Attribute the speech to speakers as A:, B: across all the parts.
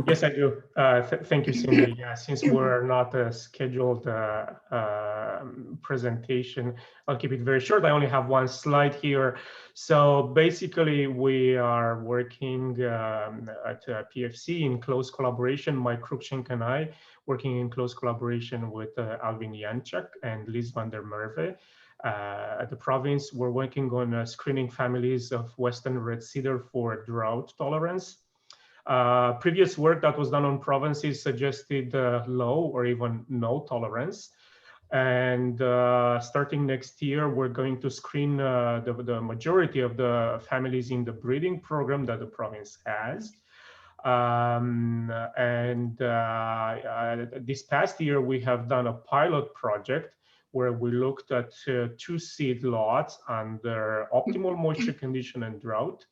A: Yes, I do. Thank you, Cindy. Yeah, since we're not a scheduled presentation, I'll keep it very short. I only have one slide here. So basically, we are working at PFC in close collaboration, Mike Cruikshank and I, working in close collaboration with Alvin Janczak and Liz van der Merwe. At the province, we're working on screening families of Western red cedar for drought tolerance. Previous work that was done on provinces suggested low or even no tolerance. And starting next year, we're going to screen the majority of the families in the breeding program that the province has. This past year, we have done a pilot project where we looked at 2 seed lots under optimal moisture condition and drought.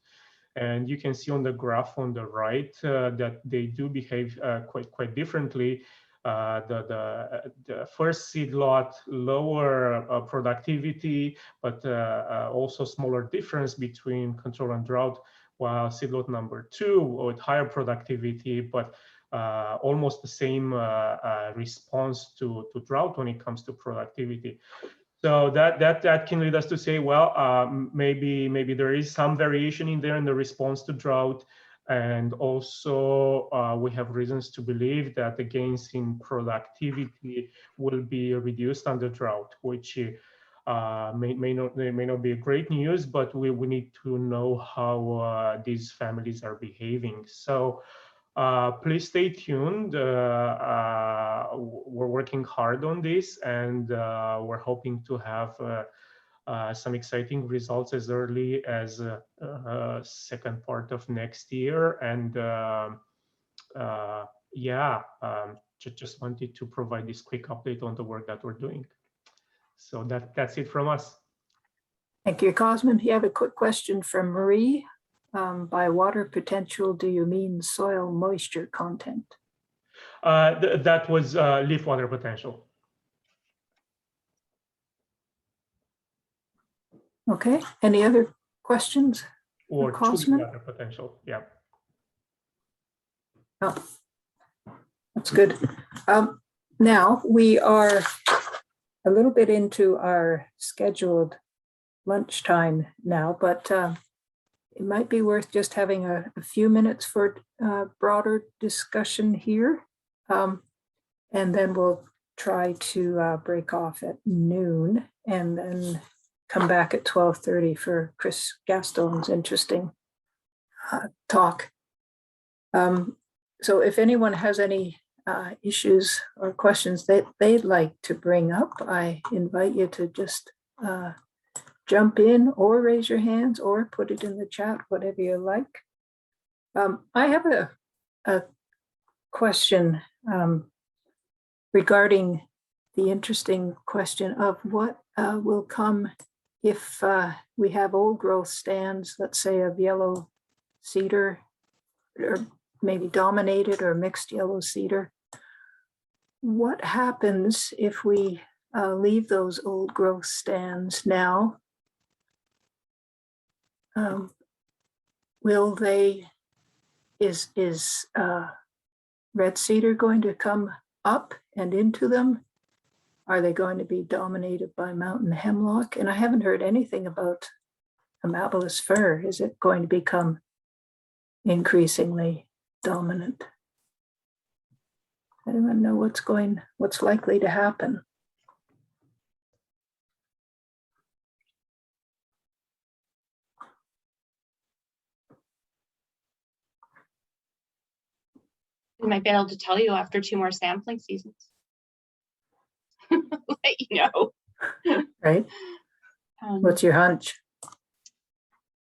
A: And you can see on the graph on the right that they do behave quite differently. The first seed lot, lower productivity, but also smaller difference between control and drought, while seed lot number 2 with higher productivity, but almost the same response to drought when it comes to productivity. So that can lead us to say, well, maybe there is some variation in there in the response to drought, and also we have reasons to believe that the gains in productivity will be reduced under drought, which may not be great news, but we need to know how these families are behaving. So please stay tuned. We're working hard on this, and we're hoping to have some exciting results as early as second part of next year. And just wanted to provide this quick update on the work that we're doing. So that's it from us.
B: Thank you, Cosmin. You have a quick question from Marie. By water potential, do you mean soil moisture content?
A: That was leaf water potential.
B: Okay. Any other questions?
A: Or true water potential, yeah.
B: Oh, that's good. Now we are a little bit into our scheduled lunchtime now, but it might be worth just having a few minutes for broader discussion here. And then we'll try to break off at noon and then come back at 12:30 for Chris Gaston's interesting talk. So if anyone has any issues or questions that they'd like to bring up, I invite you to just jump in or raise your hands or put it in the chat, whatever you like. I have a question regarding the interesting question of what will come if we have old growth stands, let's say of yellow cedar, or maybe dominated or mixed yellow cedar. What happens if we leave those old growth stands now? Will they, is red cedar going to come up and into them? Are they going to be dominated by mountain hemlock? And I haven't heard anything about amabilis fir. Is it going to become increasingly dominant? I don't know what's likely to happen.
C: We might be able to tell you after 2 more sampling seasons. Let you know.
B: Right. What's your hunch?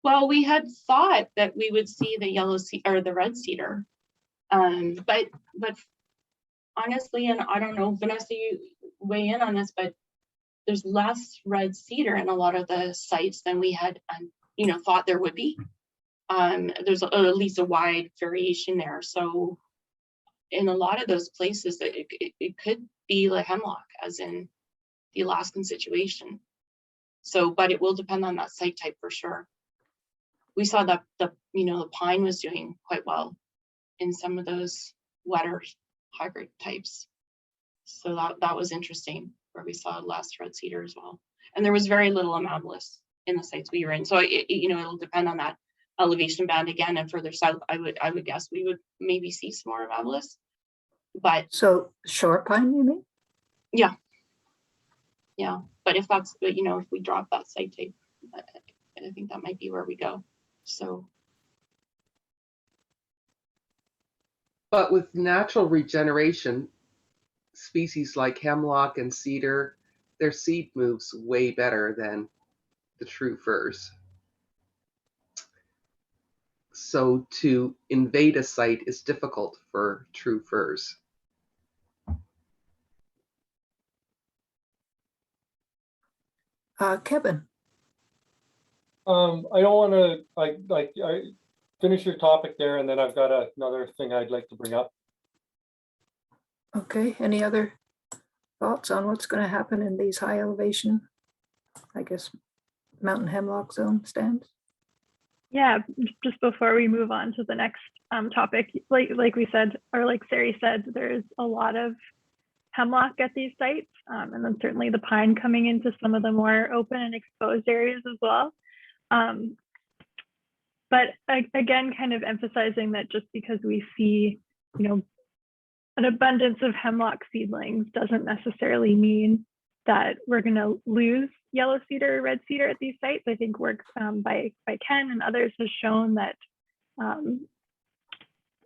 C: Well, we had thought that we would see the yellow cedar or the red cedar, but honestly, and I don't know, Vanessa, you weigh in on this, but there's less red cedar in a lot of the sites than we had, thought there would be. There's at least a wide variation there. So in a lot of those places, it could be like hemlock, as in the Alaskan situation. So, but it will depend on that site type for sure. We saw that the pine was doing quite well in some of those wetter hybrid types. So that was interesting, where we saw less red cedar as well. And there was very little amabilis in the sites we were in. So it'll depend on that elevation band again, and further south, I would guess we would maybe see some more amabilis. But
B: so shore pine, you mean?
C: yeah. But if that's, if we drop that site type, I think that might be where we go. So.
D: But with natural regeneration, species like hemlock and cedar, their seed moves way better than the true firs. So to invade a site is difficult for true firs.
B: Kevin.
E: I don't want to I finish your topic there, and then I've got another thing I'd like to bring up.
B: Okay, any other thoughts on what's going to happen in these high elevation, I guess, mountain hemlock zone stands?
F: Yeah, just before we move on to the next topic, like we said, or like Sari said, there's a lot of hemlock at these sites, and then certainly the pine coming into some of the more open and exposed areas as well. But again, kind of emphasizing that just because we see, an abundance of hemlock seedlings doesn't necessarily mean that we're going to lose yellow cedar or red cedar at these sites. I think work by Ken and others has shown that,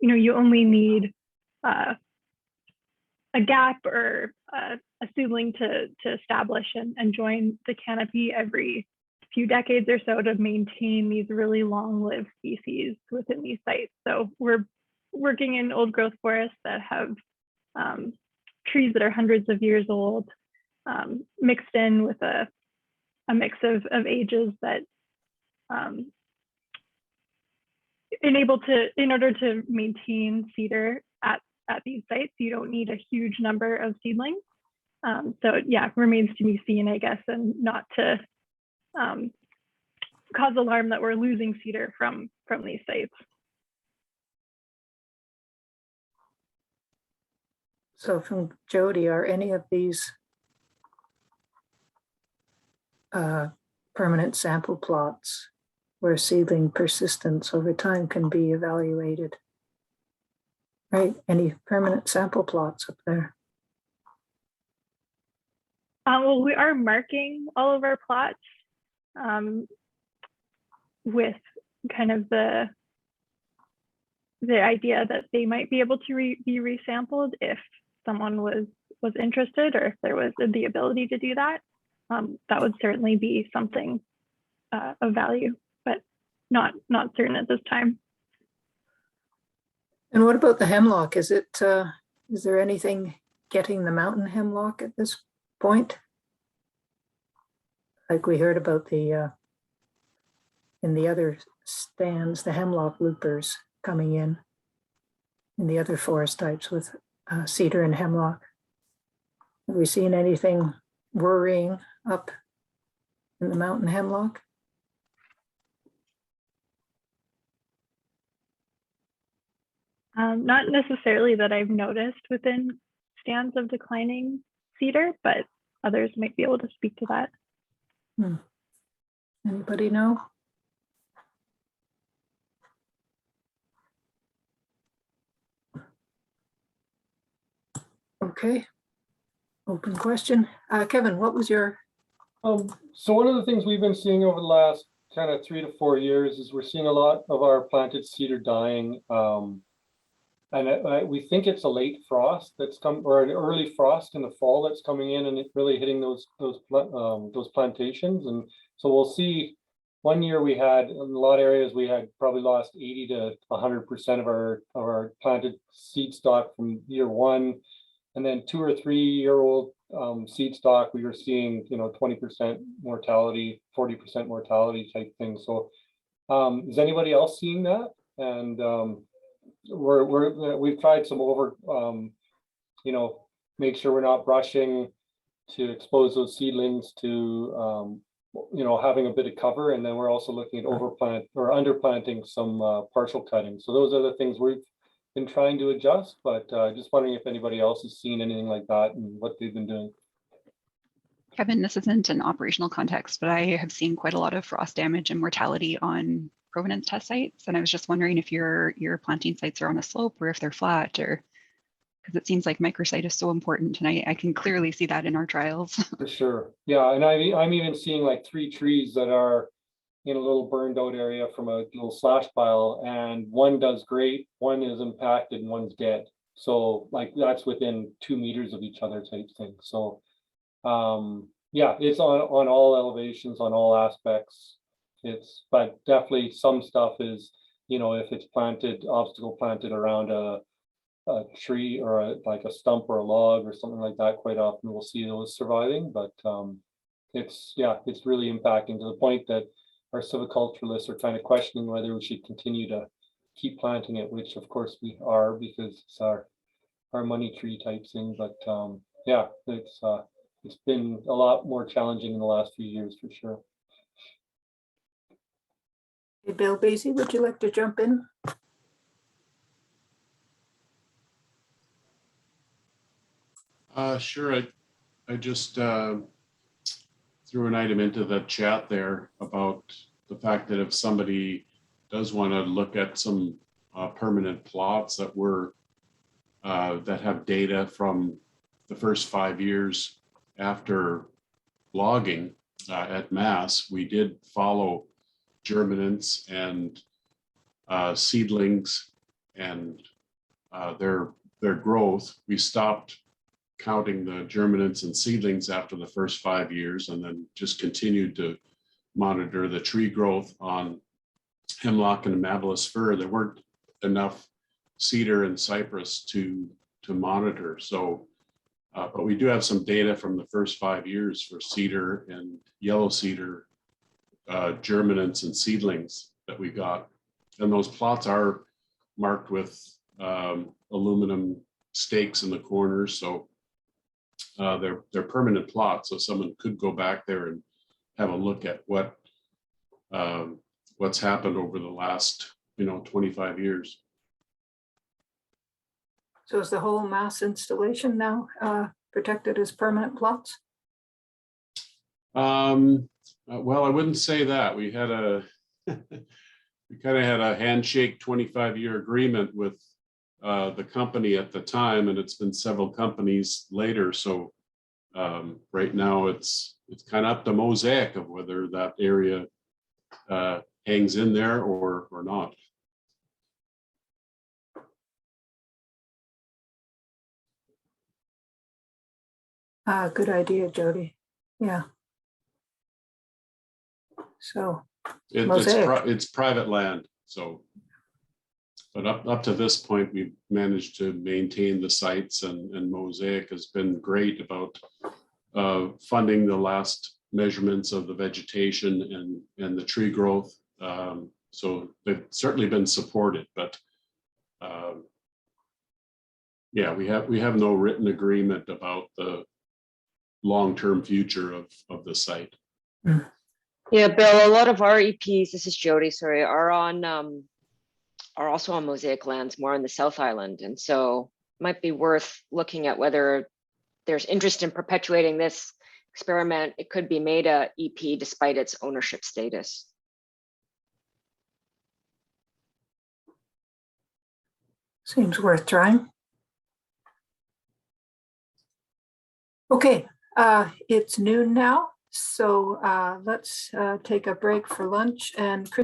F: you only need a gap or a seedling to establish and join the canopy every few decades or so to maintain these really long-lived species within these sites. So we're working in old growth forests that have trees that are hundreds of years old, mixed in with a mix of ages that in order to maintain cedar at these sites, you don't need a huge number of seedlings. So yeah, remains to be seen, I guess, and not to cause alarm that we're losing cedar from these sites.
B: So from Jody, are any of these permanent sample plots where seedling persistence over time can be evaluated? Right, any permanent sample plots up there?
F: Well, we are marking all of our plots with kind of the idea that they might be able to be resampled if someone was interested, or if there was the ability to do that. That would certainly be something of value, but not certain at this time.
B: And what about the hemlock? Is there anything getting the mountain hemlock at this point? Like we heard about in the other stands, the hemlock loopers coming in the other forest types with cedar and hemlock. Have we seen anything worrying up in the mountain hemlock?
F: Not necessarily that I've noticed within stands of declining cedar, but others might be able to speak to that.
B: Anybody know? Okay, open question. Kevin, what was your?
E: So one of the things we've been seeing over the last kind of 3 to 4 years is we're seeing a lot of our planted cedar dying. And we think it's a late frost that's come, or an early frost in the fall that's coming in, and it really hitting those plantations. And so we'll see. One year we had, in a lot of areas, we had probably lost 80 to 100% of our planted seed stock from year one. And then 2 or 3 year old seed stock, we were seeing 20% mortality, 40% mortality type thing. So is anybody else seeing that? And we've tried some make sure we're not brushing to expose those seedlings to having a bit of cover, and then we're also looking at overplant or underplanting some partial cutting. So those are the things we've been trying to adjust, but just wondering if anybody else has seen anything like that and what they've been doing.
G: Kevin, this isn't an operational context, but I have seen quite a lot of frost damage and mortality on provenance test sites. And I was just wondering if your planting sites are on a slope or if they're flat, or because it seems like microsite is so important. And I can clearly see that in our trials.
E: For sure. Yeah, and I'm even seeing like 3 trees that are in a little burned out area from a little slash pile, and one does great, one is impacted, and one's dead. So like that's within 2 meters of each other type thing. So yeah, it's on all elevations, on all aspects. But definitely some stuff is, you know, if it's planted, obstacle planted around a tree or like a stump or a log or something like that, quite often we'll see those surviving. But it's really impacting to the point that our silviculturalists are kind of questioning whether we should continue to keep planting it, which of course we are, because it's our money tree type thing. But yeah, it's been a lot more challenging in the last few years for sure.
B: Hey, Bill Basie, would you like to jump in?
H: Sure. I just threw an item into the chat there about the fact that if somebody does want to look at some permanent plots that were that have data from the first 5 years after logging at Mass, we did follow germinants and seedlings and their growth. We stopped counting the germinants and seedlings after the first 5 years, and then just continued to monitor the tree growth on hemlock and amabilis fir. There weren't enough cedar and cypress to monitor. So, but we do have some data from the first 5 years for cedar and yellow cedar germinants and seedlings that we got. And those plots are marked with aluminum stakes in the corners. So they're permanent plots. So someone could go back there and have a look at what's happened over the last 25 years.
B: So is the whole Mass installation now protected as permanent plots?
H: Well, I wouldn't say that. We had we kind of had a handshake 25-year agreement with the company at the time, and it's been several companies later. So right now it's kind of up to Mosaic of whether that area hangs in there or not.
B: Good idea, Jody. Yeah. So
H: it's private land. So, but up to this point, we've managed to maintain the sites, and Mosaic has been great about funding the last measurements of the vegetation and the tree growth. So they've certainly been supported, but yeah, we have no written agreement about the long-term future of the site.
I: Yeah, Bill, a lot of our EPs, this is Jody, sorry, are also on Mosaic lands, more on the South Island. And so it might be worth looking at whether there's interest in perpetuating this experiment. It could be made a EP despite its ownership status.
B: seems worth trying. Okay, it's noon now, so let's take a break for lunch, and